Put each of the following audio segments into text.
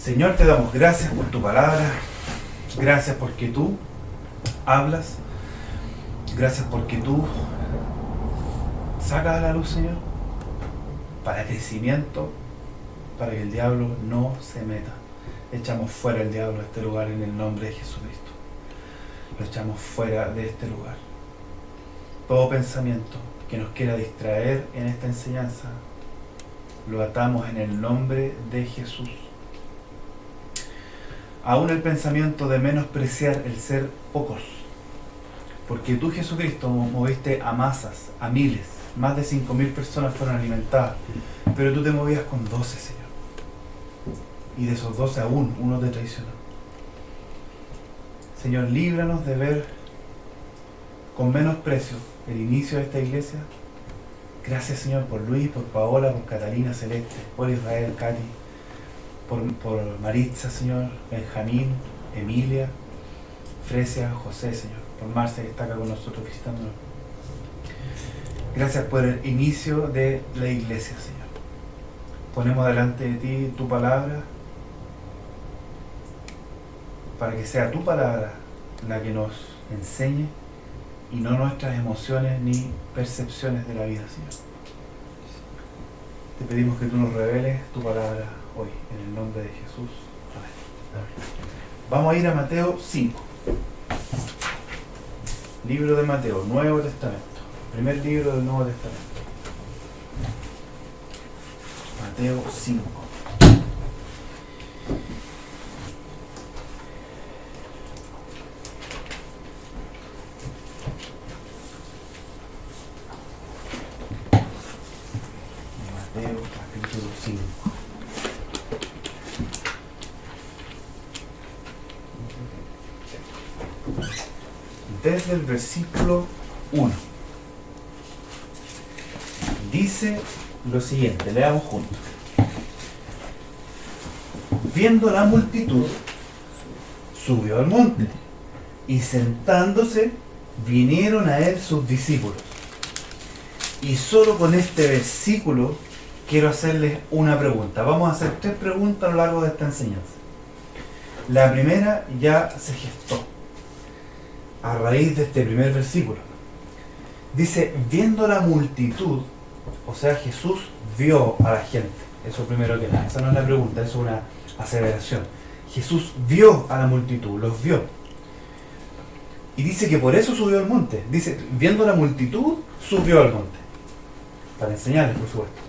Señor, te damos gracias por tu palabra, gracias porque tú hablas, gracias porque tú sacas a la luz, Señor, para crecimiento, para que el diablo no se meta. Echamos fuera el diablo de este lugar en el nombre de Jesucristo. Lo echamos fuera de este lugar. Todo pensamiento que nos quiera distraer en esta enseñanza, lo atamos en el nombre de Jesús. Aún el pensamiento de menospreciar el ser pocos, porque tú, Jesucristo, moviste a masas, a miles, más de 5.000 personas fueron alimentadas, pero tú te movías con 12, Señor, y de esos 12 aún uno te traicionó. Señor, líbranos de ver con menosprecio el inicio de esta iglesia. Gracias, Señor, por Luis, por Paola, por Catalina Celeste, por Israel, Katy, por Maritza, Señor, Benjamín, Emilia, Fresia, José, Señor, por Marcia que está acá con nosotros visitándonos. Gracias por el inicio de la iglesia, Señor. Ponemos delante de ti tu palabra, para que sea tu palabra la que nos enseñe y no nuestras emociones ni percepciones de la vida, Señor. Te pedimos que tú nos reveles tu palabra hoy, en el nombre de Jesús. Amén. Vamos a ir a Mateo 5. Libro de Mateo, Nuevo Testamento. Primer libro del Nuevo Testamento. Mateo 5. Mateo capítulo 5. Desde el versículo 1 dice lo siguiente, leamos juntos. Viendo la multitud, subió al monte, y sentándose, vinieron a él sus discípulos. Y solo con este versículo quiero hacerles una pregunta. Vamos a hacer 3 preguntas a lo largo de esta enseñanza. La primera ya se gestó a raíz de este primer versículo. Dice, viendo la multitud, o sea, Jesús vio a la gente. Eso primero que nada. Esa no es la pregunta, eso es una aseveración. Jesús vio a la multitud, los vio. Y dice que por eso subió al monte. Dice, viendo la multitud, subió al monte. Para enseñarles, por supuesto.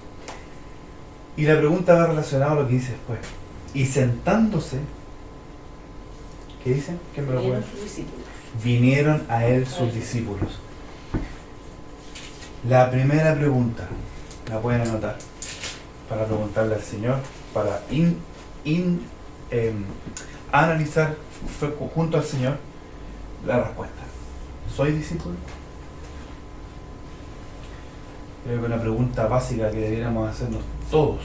Y la pregunta va relacionada a lo que dice después. Y sentándose, ¿qué dicen? ¿Qué me lo puede? Vinieron a él sus discípulos. La primera pregunta, la pueden anotar, para preguntarle al Señor, para analizar junto al Señor la respuesta. ¿Soy discípulo? Creo que es una pregunta básica que deberíamos hacernos todos,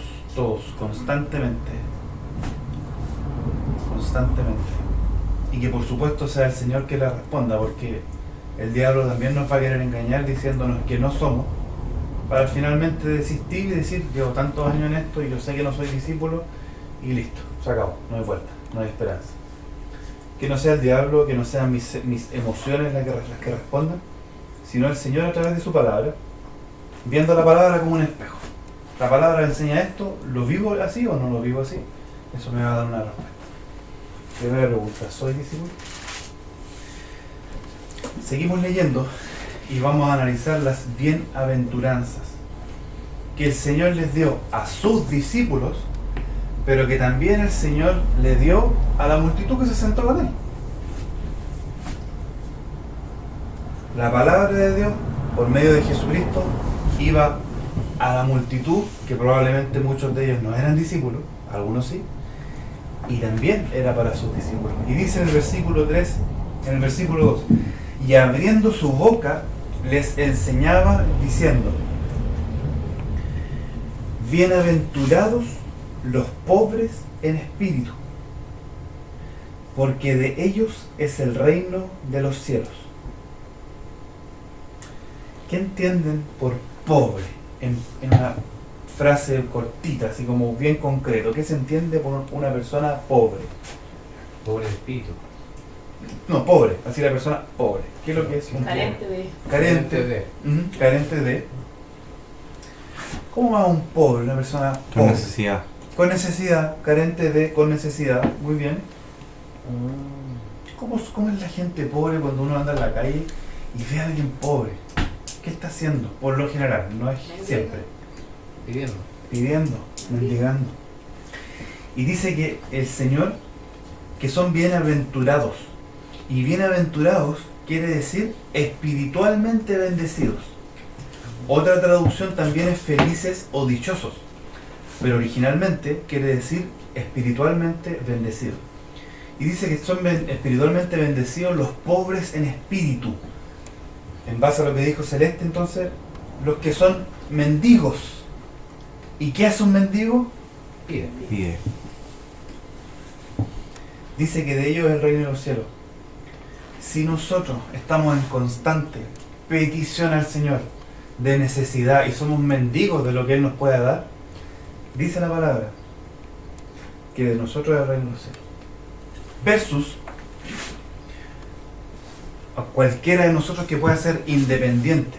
constantemente. Y que por supuesto sea el Señor que la responda, porque el diablo también nos va a querer engañar diciéndonos que no somos, para finalmente desistir y decir, llevo tantos años en esto y yo sé que no soy discípulo, y listo, se acabó, no hay vuelta, no hay esperanza. Que no sea el diablo, que no sean mis emociones las que respondan, sino el Señor a través de su palabra, viendo la palabra como un espejo. La palabra me enseña esto, ¿lo vivo así o no lo vivo así? Eso me va a dar una respuesta. Primera pregunta, ¿soy discípulo? Seguimos leyendo y vamos a analizar las bienaventuranzas que el Señor les dio a sus discípulos, pero que también el Señor le dio a la multitud que se sentó con él. La palabra de Dios, por medio de Jesucristo, iba a la multitud, que probablemente muchos de ellos no eran discípulos, algunos sí, y también era para sus discípulos. Y dice en el versículo 3, en el versículo 2, y abriendo su boca les enseñaba diciendo, bienaventurados los pobres en espíritu, porque de ellos es el reino de los cielos. ¿Qué entienden por pobre en una frase cortita, así como bien concreto. ¿Qué se entiende por una persona pobre? Pobre de espíritu. No, pobre, así la persona pobre. ¿Qué es lo que es un Carente pobre? de. Carente de. Carente de. ¿Cómo va un pobre, una persona Con pobre? necesidad. Con necesidad, carente de, con necesidad, muy bien. ¿Cómo es la gente pobre cuando uno anda en la calle y ve a alguien pobre? ¿Qué está haciendo? Por lo general, no es siempre. Pidiendo. Pidiendo, mendigando. Y dice que el Señor, que son bienaventurados. Y bienaventurados quiere decir espiritualmente bendecidos. Otra traducción también es felices o dichosos. Pero originalmente quiere decir espiritualmente bendecidos. Y dice que son espiritualmente bendecidos los pobres en espíritu. En base a lo que dijo Celeste, entonces, los que son mendigos. ¿Y qué hace un mendigo? Pide. Pide. Dice que de ellos es el reino de los cielos. Si nosotros estamos en constante petición al Señor de necesidad y somos mendigos de lo que Él nos pueda dar, dice la palabra que de nosotros es el reino de los cielos. Versus a cualquiera de nosotros que pueda ser independiente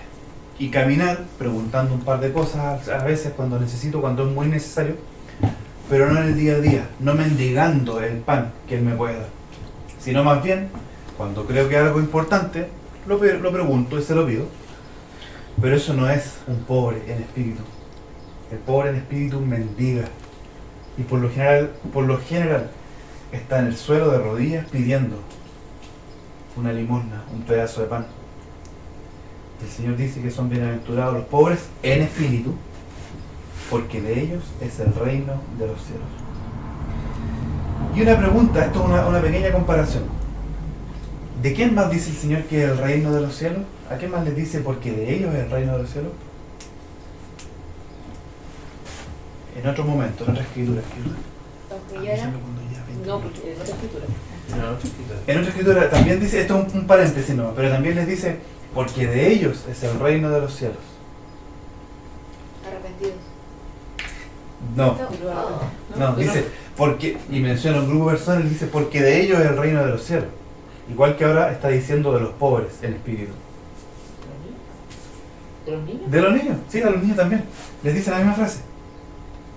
y caminar preguntando un par de cosas a veces cuando necesito, cuando es muy necesario, pero no en el día a día, no mendigando el pan que Él me puede dar, sino más bien cuando creo que es algo importante lo pregunto y se lo pido. Pero eso no es un pobre en espíritu. El pobre en espíritu mendiga y por lo general está en el suelo de rodillas pidiendo una limosna, un pedazo de pan. El Señor dice que son bienaventurados los pobres en espíritu, porque de ellos es el reino de los cielos. Y una pregunta, esto es una pequeña comparación. ¿De quién más dice el Señor que es el reino de los cielos? ¿A quién más les dice porque de ellos es el reino de los cielos? En otro momento, en otra escritura. Los que lloran. No, porque en otra escritura. No, chiquita. En otra escritura también dice, esto es un paréntesis, no, pero también les dice, porque de ellos es el reino de los cielos. Arrepentidos. No, dice, porque, y menciona un grupo de personas, y dice, porque de ellos es el reino de los cielos. Igual que ahora está diciendo de los pobres en espíritu. ¿De los niños? De los niños, sí, a los niños también. Les dice la misma frase.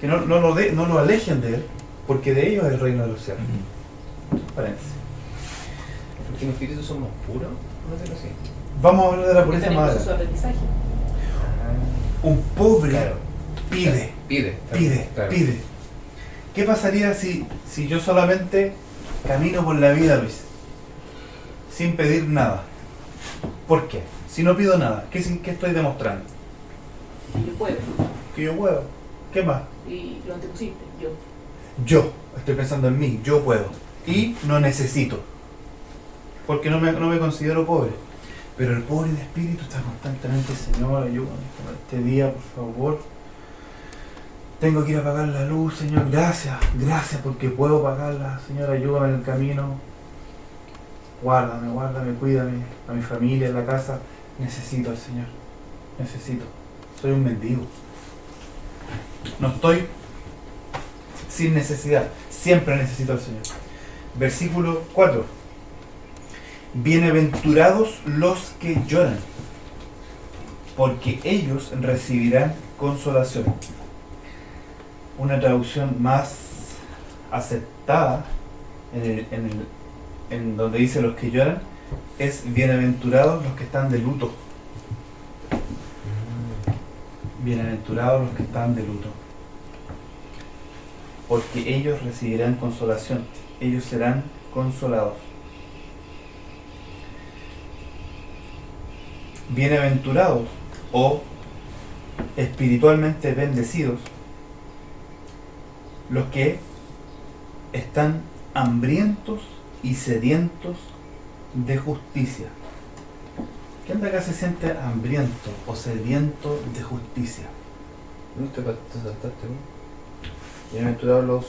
Que no lo alejen de él, porque de ellos es el reino de los cielos. Paréntesis. Porque en espíritu somos puros, no sé lo sé. Vamos a hablar de la Porque pureza tenemos madre. su aprendizaje. Un pobre Claro. pide. Pide. Claro. Pide. ¿Qué pasaría si yo solamente camino por la vida, Luis? Sin pedir nada. ¿Por qué? Si no pido nada, ¿qué estoy demostrando? Y yo puedo. Que yo puedo. ¿Qué más? Y lo antepusiste. Yo. Yo. Estoy pensando en mí. Yo puedo. Y no necesito. Porque no me considero pobre. Pero el pobre de espíritu está constantemente, Señor, ayúdame este día, por favor. Tengo que ir a pagar la luz, Señor, gracias porque puedo pagarla, Señor, ayúdame en el camino. Guárdame, cuídame, a mi familia, en la casa. Necesito al Señor, necesito. Soy un mendigo. No estoy sin necesidad, siempre necesito al Señor. Versículo 4. Bienaventurados los que lloran, porque ellos recibirán consolación. Una traducción más aceptada en donde dice los que lloran es bienaventurados los que están de luto. Bienaventurados los que están de luto, porque ellos recibirán consolación, ellos serán consolados. Bienaventurados o espiritualmente bendecidos los que están hambrientos y sedientos de justicia. ¿Quién de acá se siente hambriento o sediento de justicia? ¿No te saltaste, no? Bienaventurados los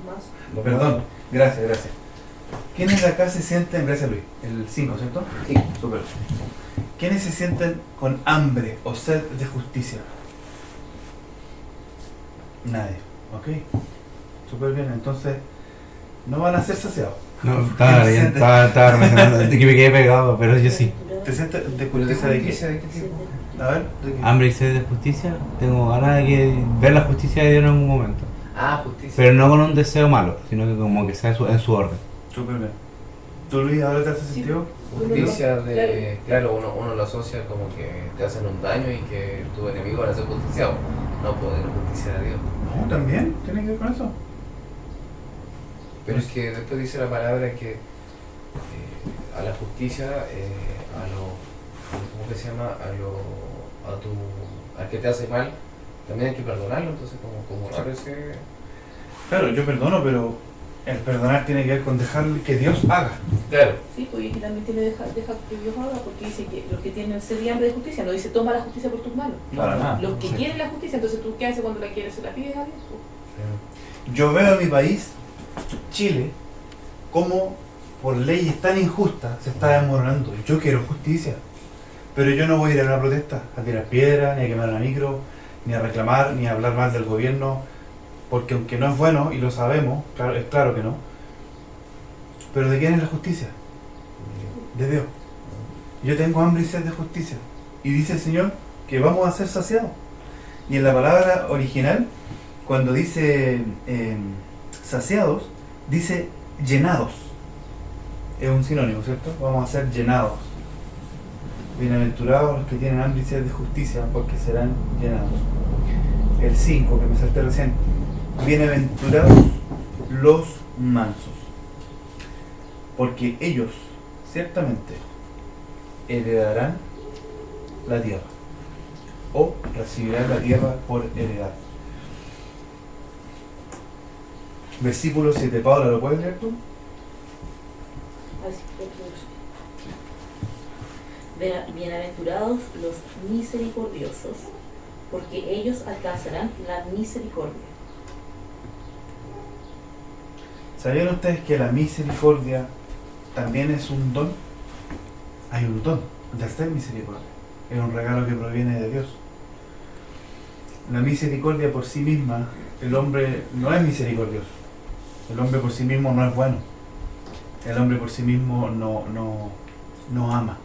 Más. Perdón, gracias. ¿Quiénes de acá se sienten, gracias Luis, el 5, ¿cierto? Sí. Súper. ¿Quiénes se sienten con hambre o sed de justicia? Nadie. Ok. Súper bien. Entonces, no van a ser saciados. No, estaba bien, estaba mencionando que me quedé pegado, pero yo sí. ¿Te sientes de ¿Pero de justicia de qué? justicia de qué tipo? A ver, ¿de qué? Hambre y sed de justicia, tengo ganas de ver la justicia de Dios en algún momento. Ah, justicia. Pero no con un deseo malo, sino que como que sea en su orden. Súper bien. ¿Tú, Luis, ahora te hace Sí. sentido? Justicia de... Claro, uno lo asocia como que te hacen un daño y que tu enemigo va a ser justiciado. No puede la justicia de Dios. No, también. ¿Tiene que ver con eso? Pero es que después dice la palabra que a la justicia, ¿cómo que se llama? Al que te hace mal, también hay que perdonarlo. Entonces, como raro ese... Claro, yo perdono, pero el perdonar tiene que ver con dejar que Dios haga. Claro. Sí, pues y aquí también tiene deja que Dios haga, porque dice que los que tienen sed y hambre de justicia, no dice toma la justicia por tus manos. Para nada. Los que quieren la justicia, entonces tú qué haces cuando la quieres, se la pides a Dios. Pues. Yo veo en mi país, Chile, cómo por leyes tan injustas se está desmoronando. Yo quiero justicia, pero yo no voy a ir a una protesta a tirar piedras, ni a quemar una micro, ni a reclamar, ni a hablar mal del gobierno, porque aunque no es bueno, y lo sabemos, claro, es claro que no, pero ¿de quién es la justicia? De Dios. Yo tengo hambre y sed de justicia, y dice el Señor que vamos a ser saciados. Y en la palabra original, cuando dice saciados, dice llenados. Es un sinónimo, ¿cierto? Vamos a ser llenados. Bienaventurados los que tienen hambre y sed de justicia, porque serán llenados. El 5, que me salté recién. Bienaventurados los mansos, porque ellos ciertamente heredarán la tierra, o recibirán la tierra por heredad. Versículo 7, Paula, ¿lo puedes leer tú? Así que, bienaventurados los misericordiosos, porque ellos alcanzarán la misericordia. ¿Sabían ustedes que la misericordia también es un don? Hay un don de hacer misericordia. Es un regalo que proviene de Dios. La misericordia por sí misma, el hombre no es misericordioso. El hombre por sí mismo no es bueno. El hombre por sí mismo no ama.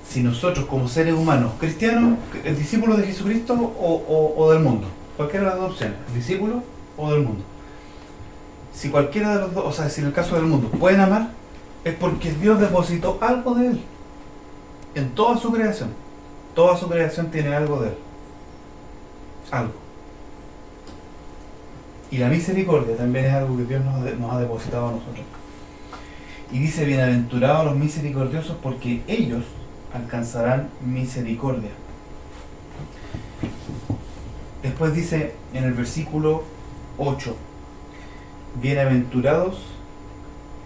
Si nosotros como seres humanos, cristianos, discípulos de Jesucristo o del mundo, cualquiera de las dos opciones, discípulos o del mundo, si cualquiera de los dos, o sea, si en el caso del mundo pueden amar, es porque Dios depositó algo de Él en toda su creación. Toda su creación tiene algo de Él. Algo. Y la misericordia también es algo que Dios nos ha depositado a nosotros. Y dice, bienaventurados los misericordiosos, porque ellos alcanzarán misericordia. Después dice en el versículo 8, bienaventurados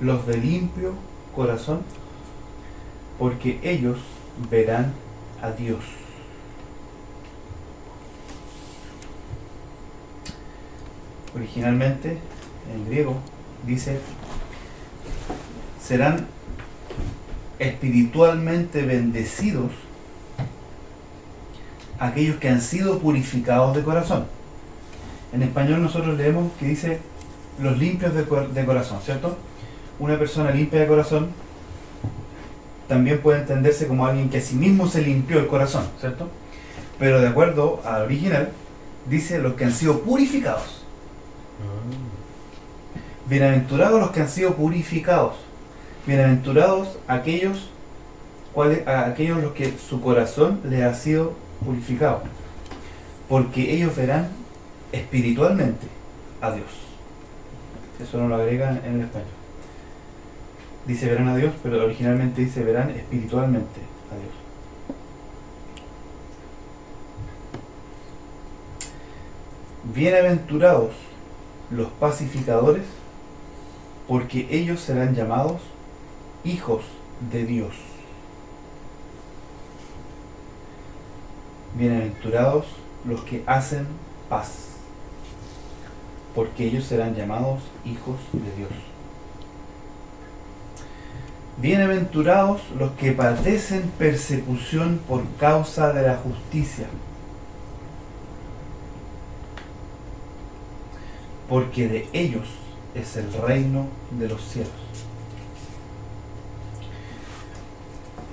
los de limpio corazón, porque ellos verán a Dios. Originalmente, en griego, dice, serán espiritualmente bendecidos aquellos que han sido purificados de corazón. En español nosotros leemos que dice los limpios de corazón, ¿cierto? Una persona limpia de corazón también puede entenderse como alguien que a sí mismo se limpió el corazón, ¿cierto? Pero de acuerdo al original, dice los que han sido purificados. Bienaventurados los que han sido purificados. Bienaventurados aquellos los que su corazón les ha sido purificado, porque ellos verán espiritualmente a Dios. Eso no lo agregan en el español. Dice verán a Dios, pero originalmente dice verán espiritualmente a Dios. Bienaventurados los pacificadores, porque ellos serán llamados hijos de Dios. Bienaventurados los que hacen paz, porque ellos serán llamados hijos de Dios. Bienaventurados los que padecen persecución por causa de la justicia, porque de ellos es el reino de los cielos.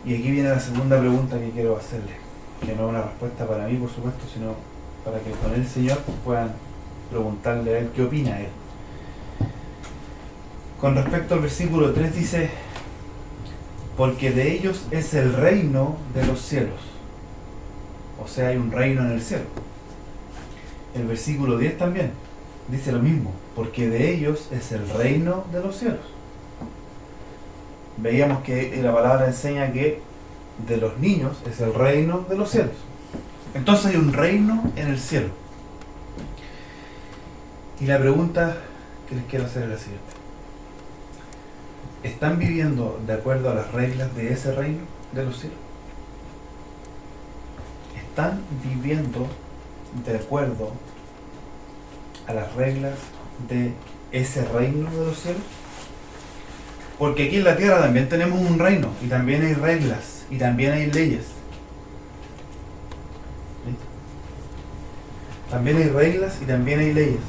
Y aquí viene la segunda pregunta que quiero hacerle, que no es una respuesta para mí, por supuesto, sino para que con el Señor puedan preguntarle a él qué opina él. Con respecto al versículo 3 dice, porque de ellos es el reino de los cielos. O sea, hay un reino en el cielo. El versículo 10 también dice lo mismo, porque de ellos es el reino de los cielos. Veíamos que la palabra enseña que de los niños es el reino de los cielos. Entonces hay un reino en el cielo. Y la pregunta que les quiero hacer es la siguiente. ¿Están viviendo de acuerdo a las reglas de ese reino de los cielos? ¿Están viviendo de acuerdo a las reglas de ese reino de los cielos? Porque aquí en la tierra también tenemos un reino, y también hay reglas, y también hay leyes. ¿Listo? También hay reglas y también hay leyes.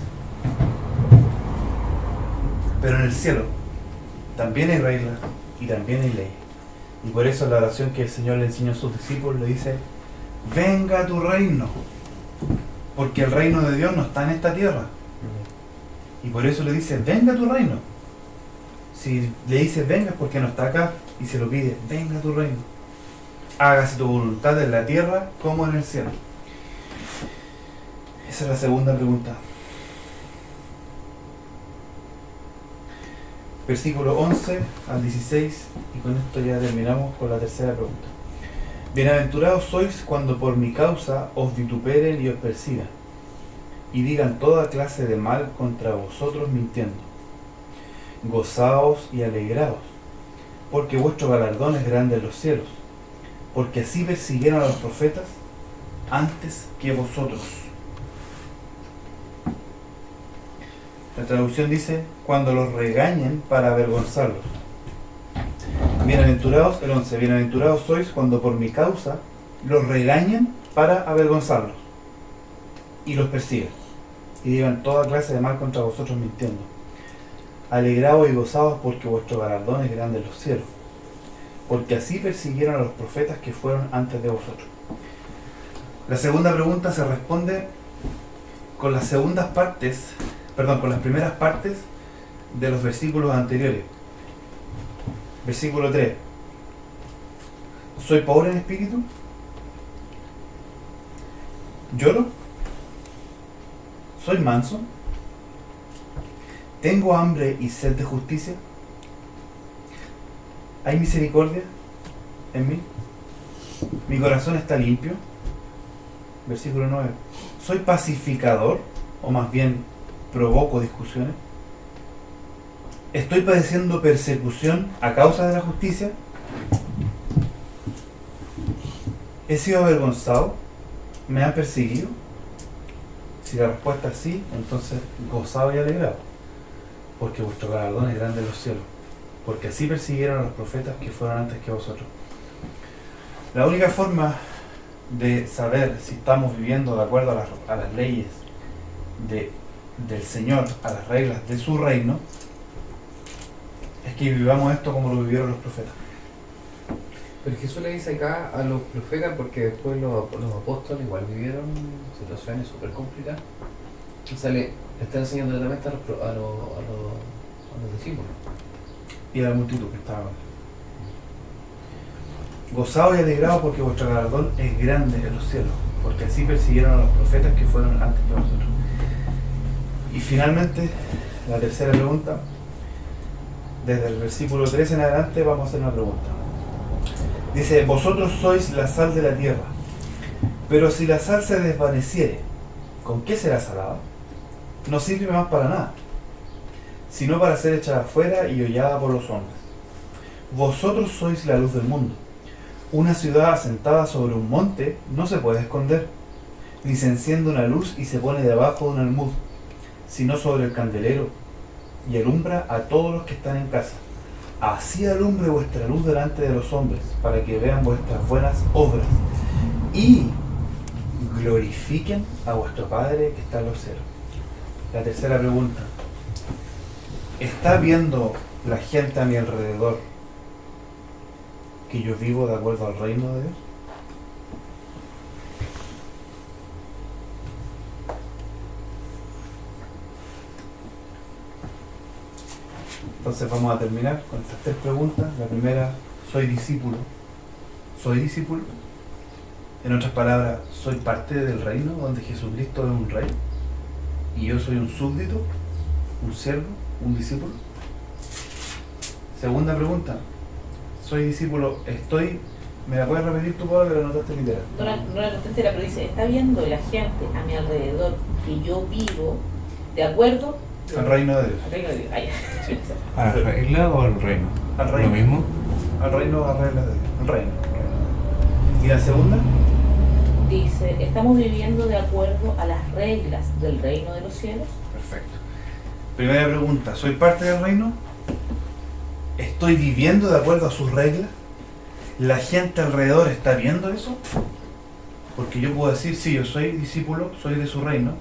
Pero en el cielo también hay reglas y también hay leyes. Y por eso la oración que el Señor le enseñó a sus discípulos le dice, venga tu reino, porque el reino de Dios no está en esta tierra. Y por eso le dice, venga tu reino. Si le dice venga es porque no está acá, y se lo pide, venga tu reino, hágase tu voluntad en la tierra como en el cielo. Esa es la segunda pregunta. Versículo 11 al 16, y con esto ya terminamos con la tercera pregunta. Bienaventurados sois cuando por mi causa os vituperen y os persigan, y digan toda clase de mal contra vosotros mintiendo. Gozaos y alegraos, porque vuestro galardón es grande en los cielos, porque así persiguieron a los profetas antes que vosotros. La traducción dice, cuando los regañen para avergonzarlos. Bienaventurados, el 11, bienaventurados sois cuando por mi causa los regañen para avergonzarlos y los persigan y digan toda clase de mal contra vosotros mintiendo. Alegraos y gozaos porque vuestro galardón es grande en los cielos, porque así persiguieron a los profetas que fueron antes de vosotros. La segunda pregunta se responde con las segundas partes, con las primeras partes de los versículos anteriores. Versículo 3. ¿Soy pobre en espíritu? ¿Lloro? ¿Soy manso? ¿Tengo hambre y sed de justicia? ¿Hay misericordia en mí? ¿Mi corazón está limpio? Versículo 9. ¿Soy pacificador o más bien provoco discusiones? ¿Estoy padeciendo persecución a causa de la justicia? ¿He sido avergonzado? ¿Me han perseguido? Si la respuesta es sí, entonces gozado y alegrado, porque vuestro galardón es grande en los cielos, porque así persiguieron a los profetas que fueron antes que vosotros. La única forma de saber si estamos viviendo de acuerdo a las leyes del Señor, a las reglas de su reino, es que vivamos esto como lo vivieron los profetas. Pero Jesús le dice acá a los profetas, porque después los apóstoles igual vivieron situaciones súper complicadas. Entonces le está enseñando directamente a los discípulos. Y a la multitud que estaba. Gozaos y alegraos porque vuestro galardón es grande en los cielos, porque así persiguieron a los profetas que fueron antes que vosotros. Y finalmente, la tercera pregunta. Desde el versículo 3 en adelante vamos a hacer una pregunta. Dice, vosotros sois la sal de la tierra, pero si la sal se desvaneciere, ¿con qué será salada? No sirve más para nada, sino para ser echada afuera y hollada por los hombres. Vosotros sois la luz del mundo. Una ciudad asentada sobre un monte no se puede esconder, ni se enciende una luz y se pone debajo de un almud, sino sobre el candelero, y alumbra a todos los que están en casa. Así alumbre vuestra luz delante de los hombres, para que vean vuestras buenas obras y glorifiquen a vuestro Padre que está en los cielos. La tercera pregunta. ¿Está viendo la gente a mi alrededor que yo vivo de acuerdo al reino de Dios? Entonces vamos a terminar con estas tres preguntas. La primera, ¿soy discípulo? ¿Soy discípulo? En otras palabras, ¿soy parte del reino donde Jesucristo es un rey? ¿Y yo soy un súbdito? ¿Un siervo? ¿Un discípulo? Segunda pregunta, ¿soy discípulo? ¿Me la puedes repetir tú, Pablo, que la notaste literal? No la conté entera, pero dice, está viendo la gente a mi alrededor que yo vivo de acuerdo Al reino de Dios. al reino de Dios. Ah, ya. Sí. ¿A la regla o al reino? Al reino. ¿Lo mismo? Al reino, a reglas de Dios. Al reino. ¿Y la segunda? Dice, estamos viviendo de acuerdo a las reglas del reino de los cielos. Perfecto. Primera pregunta, ¿soy parte del reino? ¿Estoy viviendo de acuerdo a sus reglas? ¿La gente alrededor está viendo eso? Porque yo puedo decir, sí, yo soy discípulo, soy de su reino,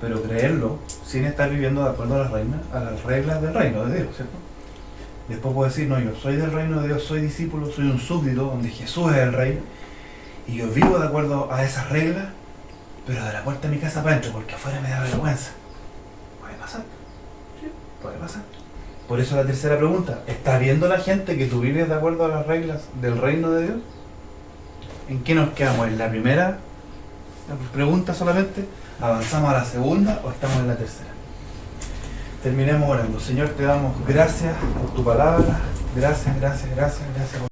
pero creerlo sin estar viviendo de acuerdo a las reglas del reino de Dios, ¿cierto? Después puedo decir, no, yo soy del reino de Dios, soy discípulo, soy un súbdito donde Jesús es el rey, y yo vivo de acuerdo a esas reglas, pero de la puerta de mi casa para adentro, porque afuera me da vergüenza. Puede pasar. Sí, puede pasar. Por eso la tercera pregunta, ¿está viendo la gente que tú vives de acuerdo a las reglas del reino de Dios? ¿En qué nos quedamos? ¿En la primera pregunta solamente? ¿Avanzamos a la segunda o estamos en la tercera? Terminemos orando. Señor, te damos gracias por tu palabra. Gracias.